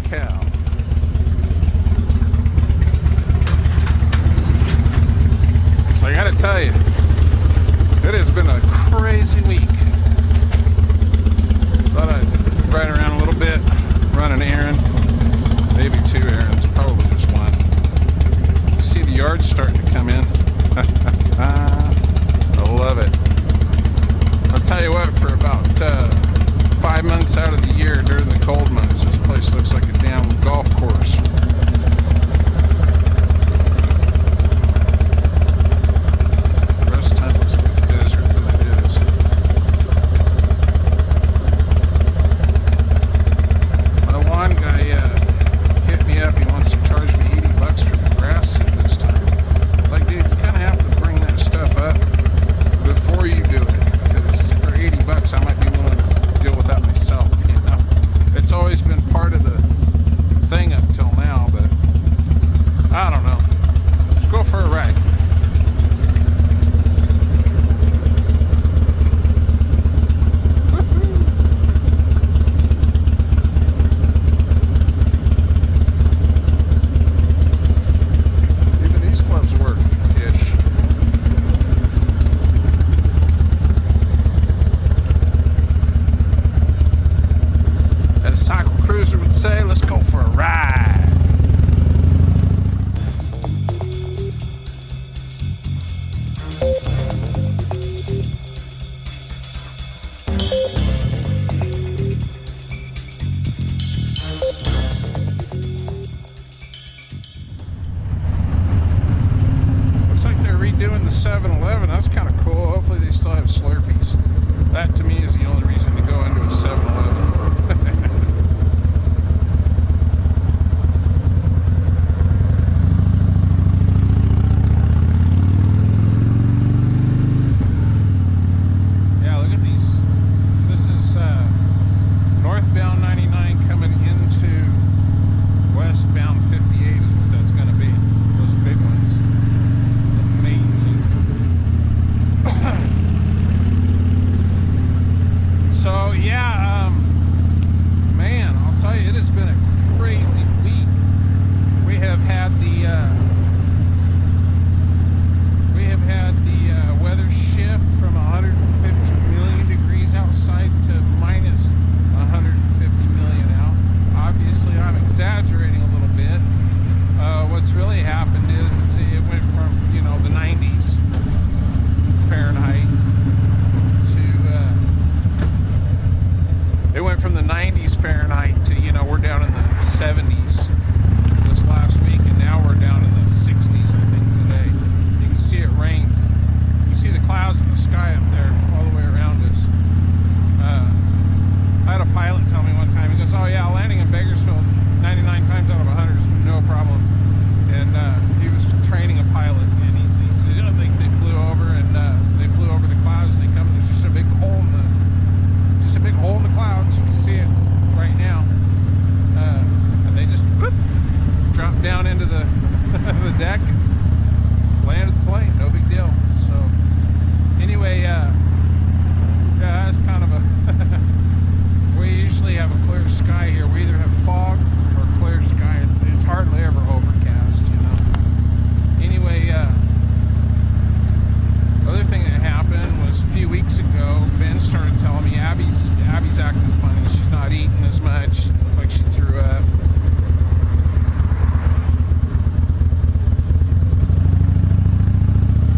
cow. So I gotta tell you, it has been a crazy week. Thought I'd ride around a little bit, run an errand, maybe 2 errands, probably just one. You see the yard starting to come in. I love it. I'll tell you what, for about 5 months out of the year during the cold months, this place looks like a damn golf course. The rest of the time it looks like a desert, but it is. My lawn guy hit me up. He wants to charge me $80 for the grass seed this time. It's like, dude, you kind of have to bring that stuff up before you do it, because for $80 I might be willing to deal with that myself, you know. It's always been part of the thing up till now, but I don't know. Let's go for a ride. Even these clubs work-ish. As Cycle Cruiser would say, let's go for a ride. Looks like they're redoing the 7-Eleven. That's kind of cool. Hopefully they still have Slurpees. That to me is the only reason to go into a 7-Eleven. Yeah, look at these. This is northbound 99 coming into westbound 58 is what that's going to be. Those big ones. It's amazing. So yeah, man, I'll tell you, it has been a crazy week. We have had the weather shift from 150 million degrees outside to minus 150 million out. Obviously, I'm exaggerating a little bit. What's really happened is it went from, you know, the 90s Fahrenheit to it went from the 90s Fahrenheit to, you know, we're down in the 70s this last week, and now we're down in the 60s, I think, today. You can see it rain. You see the clouds in the sky up there all the way around us. I had a pilot tell me one time, he goes, oh yeah, landing in Bakersfield 99 times out of 100 is no problem. And he was training a pilot, and he said, I think they flew over, and they flew over the clouds, and they come, there's just a big hole in the clouds. You can see it right now. And they just whoop, dropped down into the the deck and landed the plane. No big deal. So anyway, yeah, that's kind of a we usually have a clear sky here. We either have fog or clear sky. It's hardly ever overcast, you know. Anyway, other thing that happened was a few weeks ago, Ben started telling me Abby's acting funny. She's not eating as much. Looked like she threw up.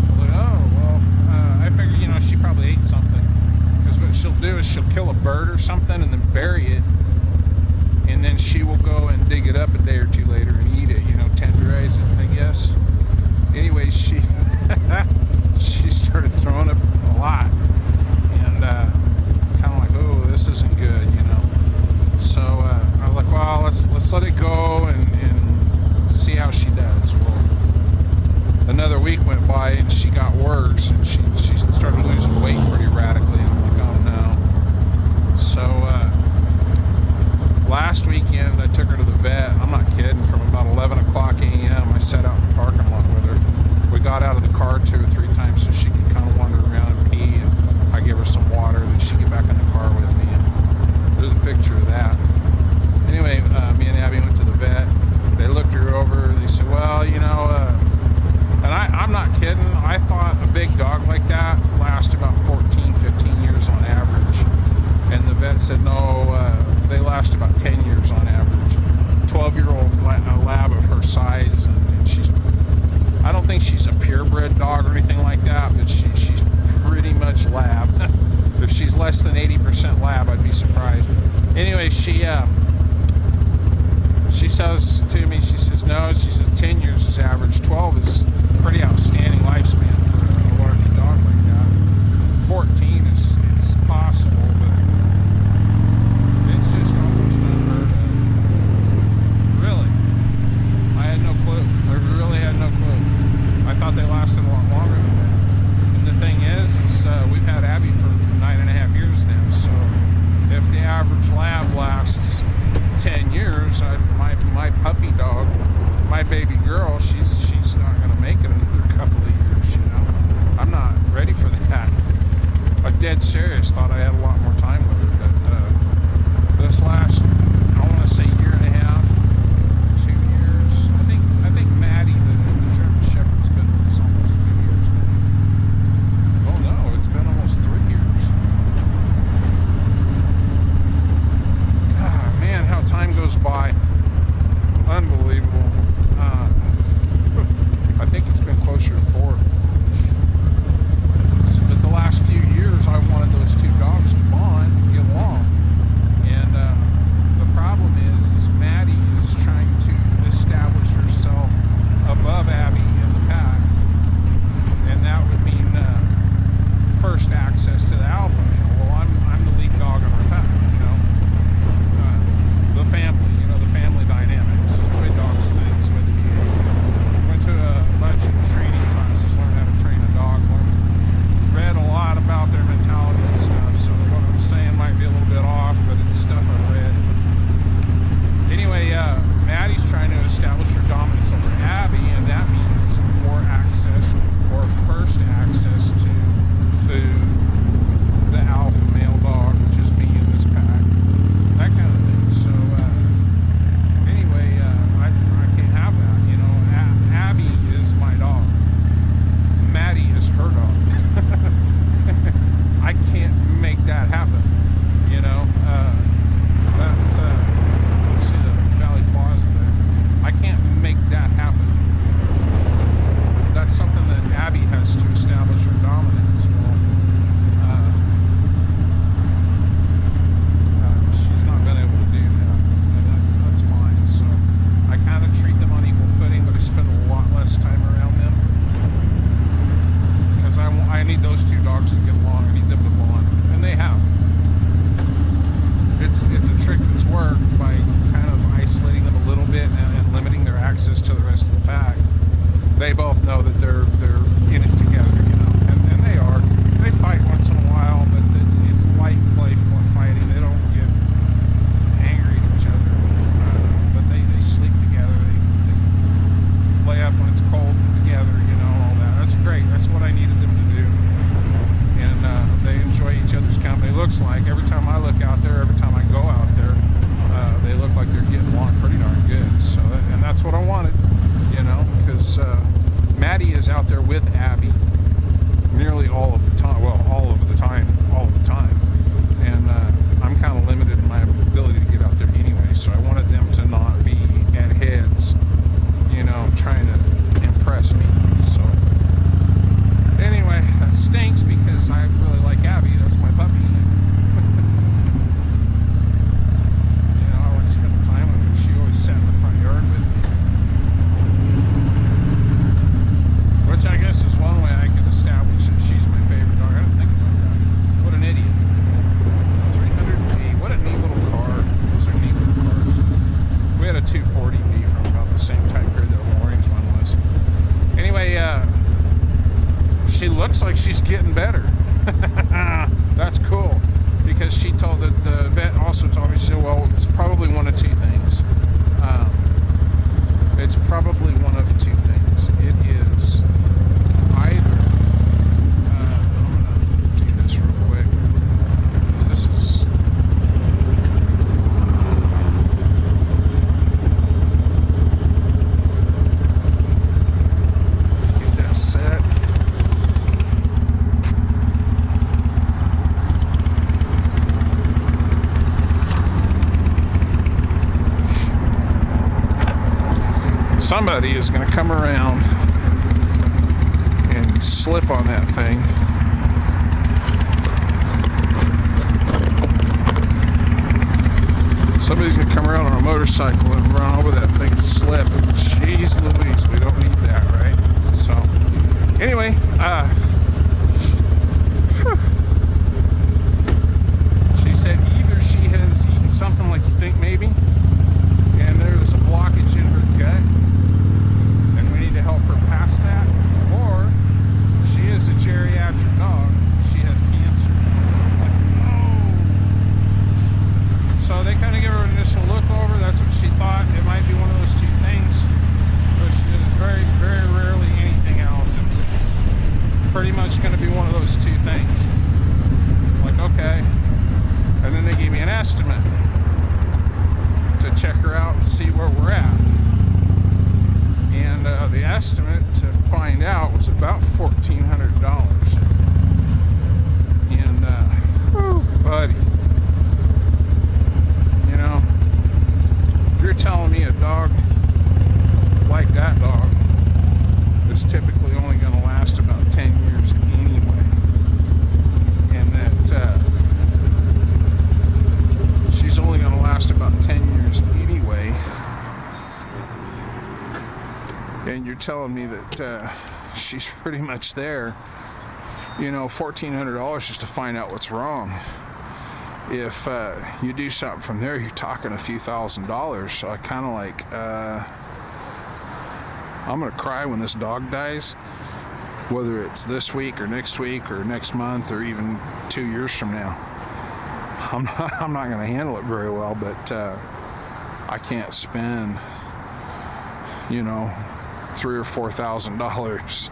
I was like, oh, well, I figured, you know, she probably ate something. Because what she'll do is she'll kill a bird or something and then bury it. And then she will go and dig it up a day or two later and eat it, you know, tenderize it, I guess. Anyway, she started throwing up a lot. And kind of like, oh, this isn't good, you know. So I was like, well, let's let it go and see how she does. Well, another week went by and she got worse, and she started losing weight pretty radically. I'm like, oh no. So last weekend I took her to the vet. I'm not kidding. From about 11 o'clock a.m. I sat out in the parking lot with her. We got out of the They last about 10 years on average. 12-year-old lab of her size, and she's, I don't think she's a purebred dog or anything like that, but she's pretty much lab. If she's less than 80% lab, I'd be surprised. Anyway, she says to me, she says, no, she says 10 years is average. 12 is pretty outstanding lifespan for a large dog like that. 14 is possible, but it's just almost unheard of. Really. I had no clue. I really had no clue. I thought they lasted a lot longer than that. And the thing is we've had Abby for 9.5 years now, so if the average lab lasts 10 years, my puppy dog, my baby girl, she's not going to make it another couple of years, you know. I'm not ready for that. I'm dead serious. Thought I had a lot more time with her, but this last, I want to say year and a half, 2 years. I think Maddie, the German Shepherd's been with us almost 2 years now. Oh no, it's been almost 3 years. Ah, man, how time goes by. Unbelievable. I think it's been closer to 4. But the last few years, I wanted those two dogs to bond and get along. And the problem is Maddie is trying to establish herself above Abby in the pack. And that would mean first access to the alpha male. Well, I'm the lead dog in our pack, you know. The family, you know, the family dynamics. It's just the way dogs think, it's the way they behave. Went to a bunch of training classes, learned how to train a dog, read a lot about their mentality and stuff, so what I'm saying might be a little bit off, but it's stuff I've read. Anyway, Maddie's trying to establish her dominance over Abby, and that means more access, or first access to food, the alpha male dog, which is me in this pack, that kind of thing. So anyway, I can't have that, you know. Abby is my dog. Maddie is her dog. I can't make that happen, you know. That's you see the Valley Plaza there. I can't make that happen. That's something that Abby has to establish her dominance. Well, she's not been able to do that, and that's fine. So I kind of treat them on equal footing, but I spend a lot less time around them. I need those two dogs to get along. I need them to bond, and they have. It's a trick that's worked by kind of isolating them a little bit and limiting their access to the rest of the pack. They both know that they're in it together, you know, and they are. They fight once in a while, but it's light, playful fighting. They don't get angry at each other, but they sleep together. They lay up when it's cold together, you know, all that. That's great. That's what I needed them to do. And they enjoy each other's company. It looks like every time I look out there, every time I go out there, they look like they're getting along pretty darn good. So, and that's what I wanted, you know, because Maddie is out there with Abby nearly all of the time. Well, all of the somebody is going to come around and slip on that thing. Somebody's going to come around on a motorcycle and run over that thing and slip. Jeez Louise, we don't need that, right? So, anyway, she said either she has eaten something like you think maybe, and there was a blockage in her gut, and we need to help her pass that, or she is a geriatric dog. She has cancer. So they kind of give her an initial look over. That's what she thought. It might be one of those two things, which is very, very rarely anything else. It's pretty much going to be one of those two things. Like, okay. And then they gave me an estimate to check her out and see where we're at. And the estimate to find out was about $1,400. And, whew, buddy. You're telling me a dog like that dog is typically only going to last about 10 years anyway, and that she's only going to last about 10 years anyway, and you're telling me that she's pretty much there, you know, $1,400 just to find out what's wrong. If you do something from there, you're talking a few $1,000s. So I kind of like, I'm gonna cry when this dog dies, whether it's this week or next month or even 2 years from now. I'm not gonna handle it very well, but I can't spend, you know, $3,000 or $4,000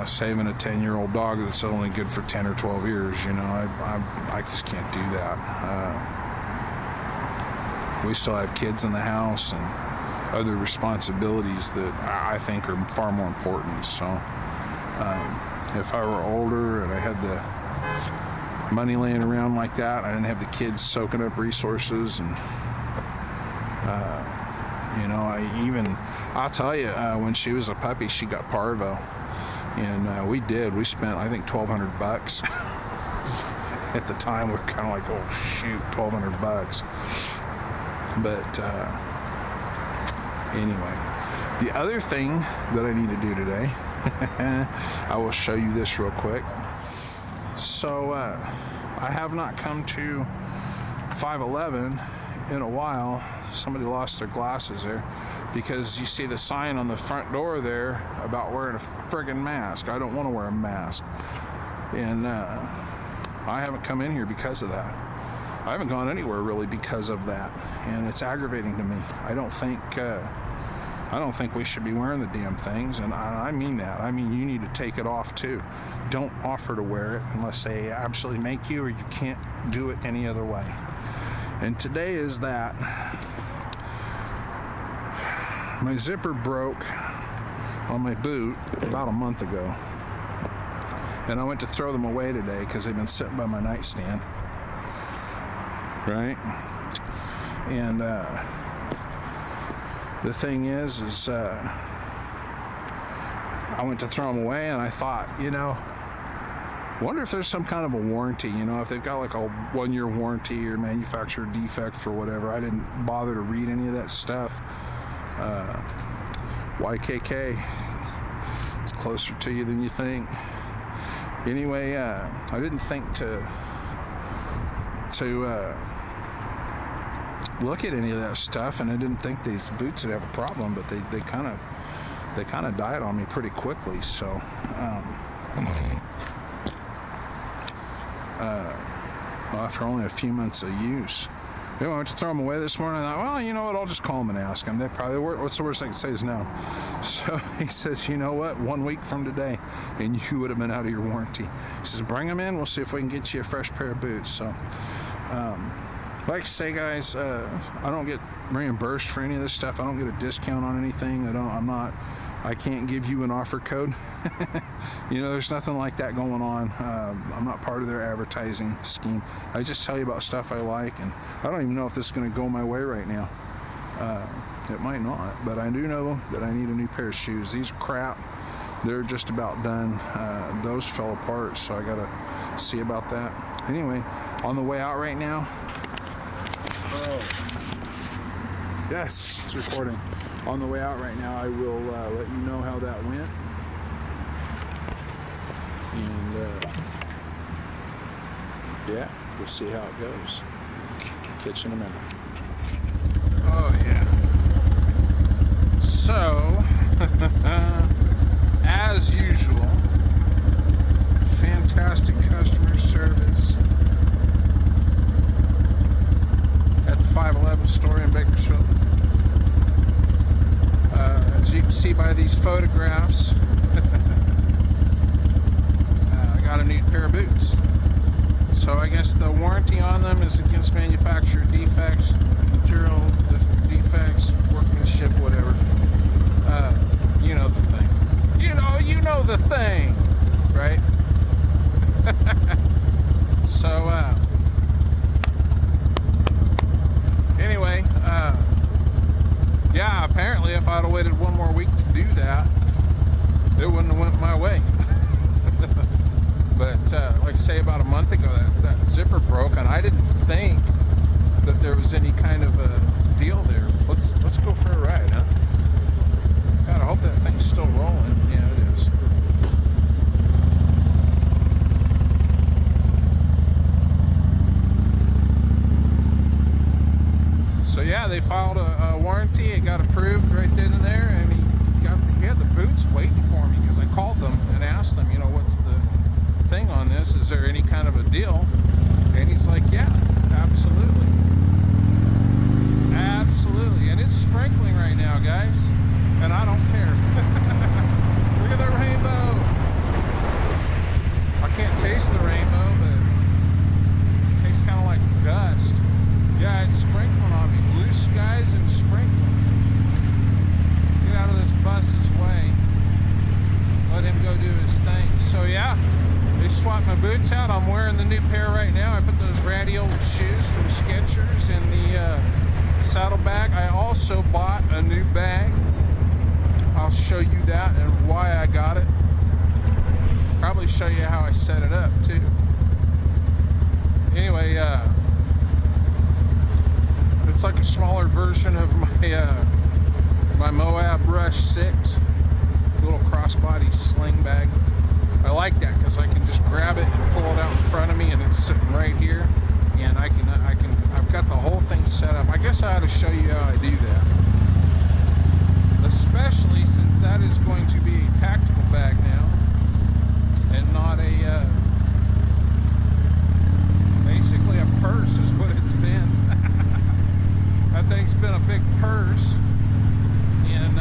saving a 10-year-old dog that's only good for 10 or 12 years. You know, I just can't do that. We still have kids in the house and other responsibilities that I think are far more important. So if I were older and I had the money laying around like that, I didn't have the kids soaking up resources, and you know, I'll tell you, when she was a puppy, she got parvo. And we spent, I think, $1,200 at the time. We're kind of like, oh shoot, $1,200. But anyway, the other thing that I need to do today, I will show you this real quick. So I have not come to 511 in a while. Somebody lost their glasses there, because you see the sign on the front door there about wearing a friggin' mask. I don't want to wear a mask, and I haven't come in here because of that. I haven't gone anywhere really because of that, and it's aggravating to me. I don't think we should be wearing the damn things, and I mean that. I mean, you need to take it off too. Don't offer to wear it unless they absolutely make you, or you can't do it any other way. And today is that. My zipper broke on my boot about a month ago, and I went to throw them away today because they've been sitting by my nightstand, right? And the thing is I went to throw them away, and I thought, you know, wonder if there's some kind of a warranty, you know, if they've got like a 1-year warranty or manufacturer defect or whatever. I didn't bother to read any of that stuff. YKK, it's closer to you than you think. Anyway, I didn't think to look at any of that stuff, and I didn't think these boots would have a problem, but they kind of died on me pretty quickly. So after only a few months of use. I went to throw them away this morning. I thought, well, you know what, I'll just call them and ask them. They probably were, what's the worst they can say is no. So he says, you know what, 1 week from today, and you would have been out of your warranty. He says, bring them in, we'll see if we can get you a fresh pair of boots. So, like I say, guys, I don't get reimbursed for any of this stuff. I don't get a discount on anything. I can't give you an offer code. You know, there's nothing like that going on. I'm not part of their advertising scheme. I just tell you about stuff I like, and I don't even know if this is going to go my way right now. It might not, but I do know that I need a new pair of shoes. These are crap. They're just about done. Those fell apart, so I gotta see about that. Anyway, on the way out right now. Oh, yes, it's recording. On the way out right now, I will let you know how that went. And yeah, we'll see how it goes. Catch you in a minute. Oh yeah. So, as usual, fantastic customer service at the 511 store in Bakersfield. As you can see by these photographs, I got a new pair of boots. So I guess the warranty on them is against manufacturer defects, material defects, workmanship, whatever. You know the thing. You know the thing, right? So anyway, yeah, apparently if I'd have waited one more week to do that, it wouldn't have went my way. But like I say, about a month ago, that zipper broke, and I didn't think that there was any kind of a deal there. Let's go for a ride, huh? God, I hope that thing's still rolling. Yeah, it is. So yeah, they filed a warranty. It got approved right then and there, and he had the boots waiting for me because I called them and asked them, what's the thing on this? Is there any kind of a deal? And he's like, yeah, absolutely. Absolutely. And it's sprinkling right now, guys. And I don't care. Look at the rainbow. I can't taste the rainbow, but it tastes kind of like dust. Yeah, it's sprinkling on me. Blue skies and sprinkling. Get out of this bus's way. Let him go do his thing. So yeah, they swapped my boots out. I'm wearing the new pair right now. I put those ratty old shoes from Skechers in the saddlebag. I also bought a new bag. I'll show you that and why I got it. Probably show you how I set it up too. Anyway, it's like a smaller version of my Moab Rush 6 little crossbody sling bag. I like that because I can just grab it and pull it out in front of me, and it's sitting right here, and I've got the whole thing set up. I guess I ought to show you how I do that, especially since that is going to be a tactical bag now and not a basically a purse is what it's been. That thing's been a big purse, and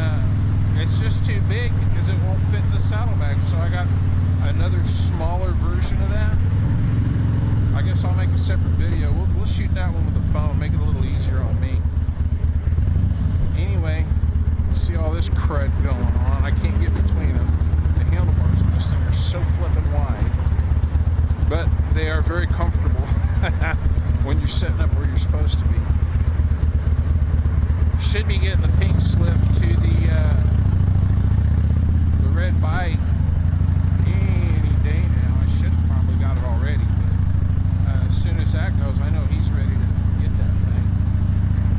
it's just too big because it won't fit in the saddlebag. So I got another smaller version of that. I guess I'll make a separate video. We'll shoot that one with the phone, make it a little easier on me. Anyway, see all this crud going on. I can't get between them. The handlebars on this thing are so flippin' wide, but they are very comfortable when you're setting up where you're supposed to be. Should be getting the pink slip to the red bike any day now. I should have probably got it already, but as soon as that goes, I know he's ready to get that thing.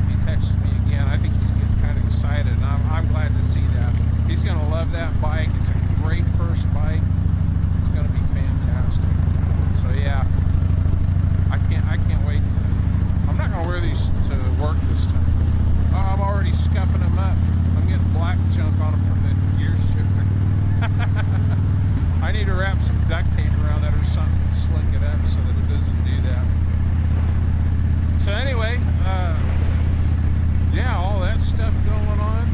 He texted me again. I think he's getting kind of excited, and I'm glad to see that. He's going to love that bike. It's a great first bike. It's going to be fantastic. So yeah, I can't wait to. I'm not going to wear these to work this time. I'm already scuffing them up. I'm getting black junk on them from the gear shifter. I need to wrap some duct tape around that or something to slick it up so that it doesn't do that. So anyway, yeah, all that stuff going on.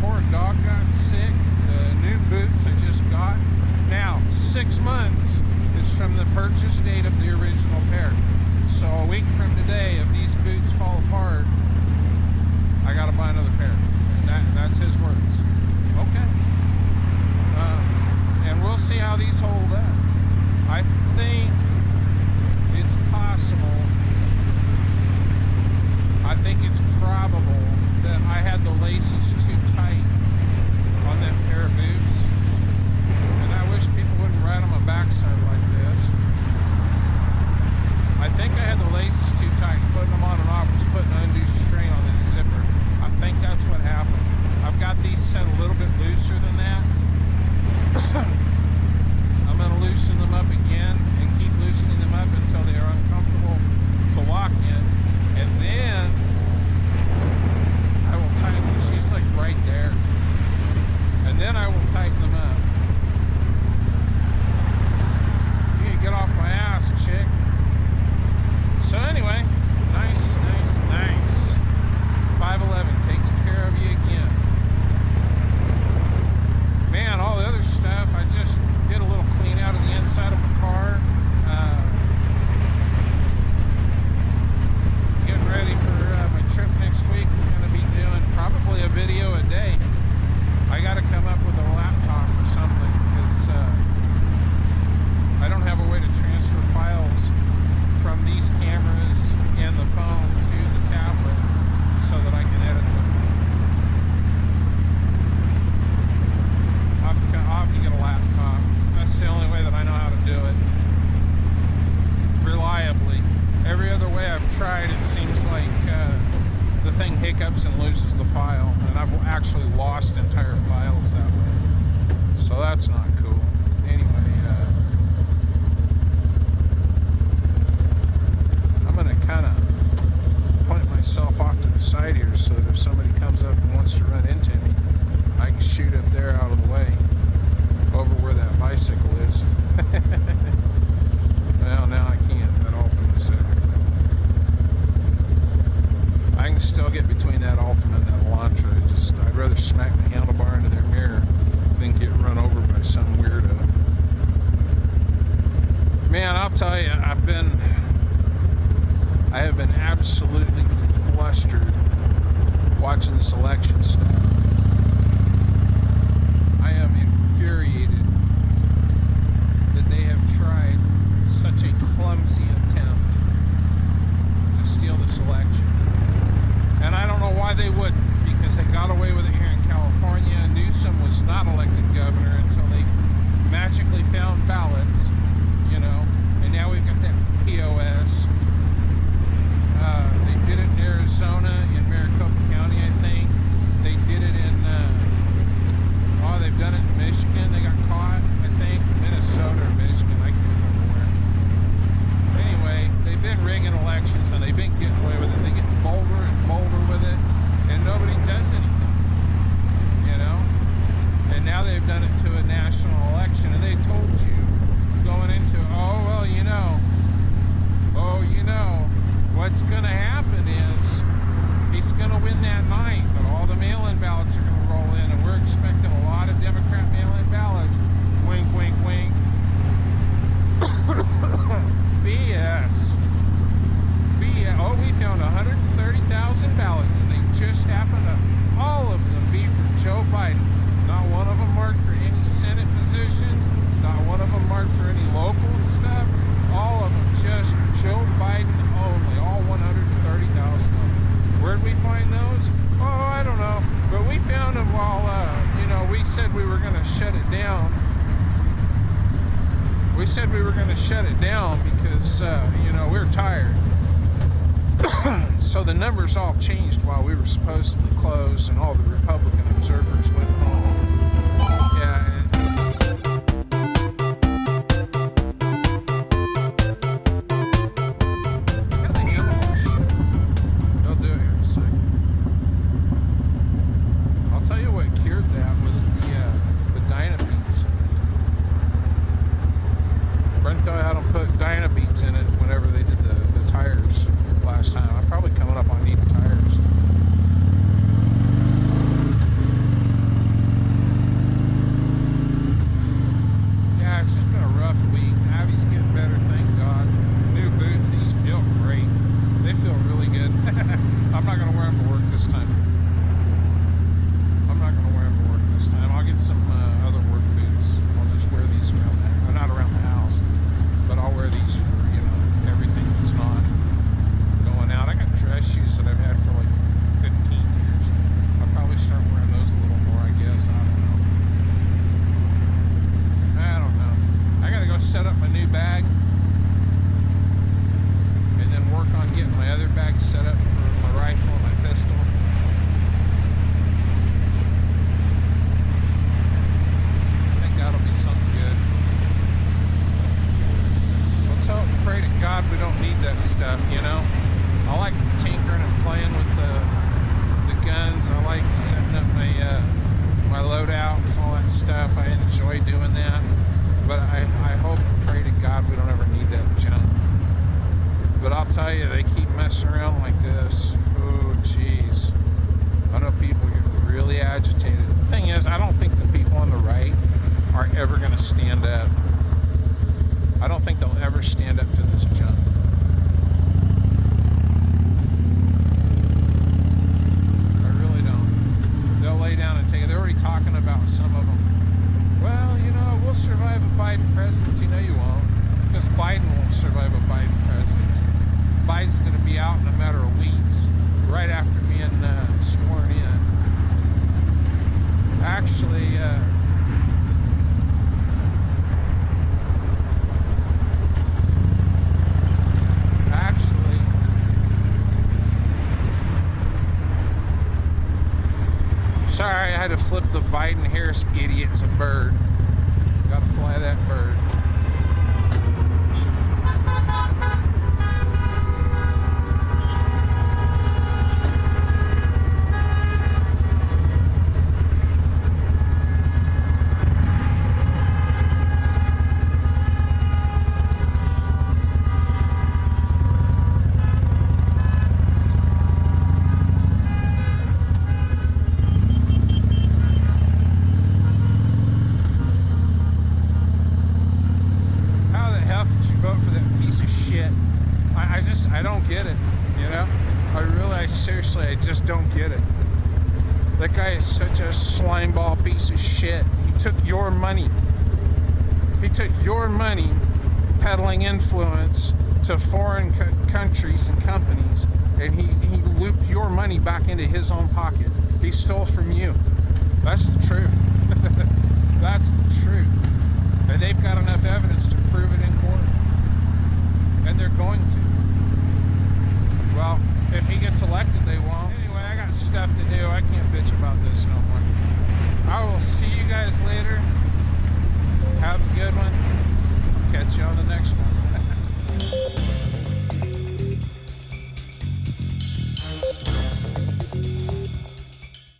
Poor dog got sick. The new boots I just got. Now, 6 months is from the purchase date of the original pair. So a week from today, if these boots fall apart, I gotta buy another pair. That's his words. Okay. And we'll see how these hold up. I think it's possible. I tried, it seems like the thing hiccups and loses the file, and I've actually lost entire files that way. So that's not cool. Anyway, I'm gonna kind of point myself off to the side here so that if somebody comes up and wants to run into me, I can shoot up there out of the way, over where that bicycle is. Well, now I can't. That Altima is there. I can still get between that Altima and that Elantra. I'd rather smack the handlebar into their mirror than get run over by some weirdo. Man, I'll tell you, I have been absolutely flustered watching this election stuff. I am infuriated that they have tried such a clumsy attempt to steal this election. And I don't know why they wouldn't, because they got away with it here in California. Newsom was not elected governor until they magically found ballots, you know, and now we've got that POS. They did it in Arizona, in Maricopa County, I think. They did it in, they've done it in Michigan. They got caught, I think, Minnesota or Michigan. I can't remember where. Anyway, they've been rigging elections and they've been getting away with it. They get bolder and bolder with it, and nobody does anything, you know? And now they've done it to a national election, and they told you going into, what's going to happen is he's going to win that night, but all the mail-in ballots are going to roll in, and we're expecting a lot of Democrat mail-in ballots. Wink, wink, wink. BS. Oh, we found 130,000 ballots, and they just happen to, all of them, be for Joe Biden. Not one of them marked for any Senate positions, not one of them marked for any local stuff. All of them just Joe Biden only, all 130,000 of them. Where'd we find those? Oh, I don't know. But we found them while, we said we were going to shut it down. We said we were going to shut it down because, we're tired. So the numbers all changed while we were supposedly closed, and all the Republican observers went home. Yeah, stand up. I don't think they'll ever stand up to this junk. I really don't. They'll lay down and take it. They're already talking about some of them. Well, we'll survive a Biden presidency. No, you won't. Because Biden won't survive a Biden presidency. Biden's going to be out in a matter of weeks, right after being sworn in. Actually, had to flip the Biden-Harris idiots a bird. Gotta fly that bird. I don't get it, you know? Seriously, I just don't get it. That guy is such a slimeball piece of shit. He took your money. He took your money peddling influence to foreign countries and companies, and he looped your money back into his own pocket. He stole from you. That's the truth. That's the truth. And they've got enough evidence to prove it in court. And they're going to. Well, if he gets elected, they won't. Anyway, I got stuff to do. I can't bitch about this no more. I will see you guys later.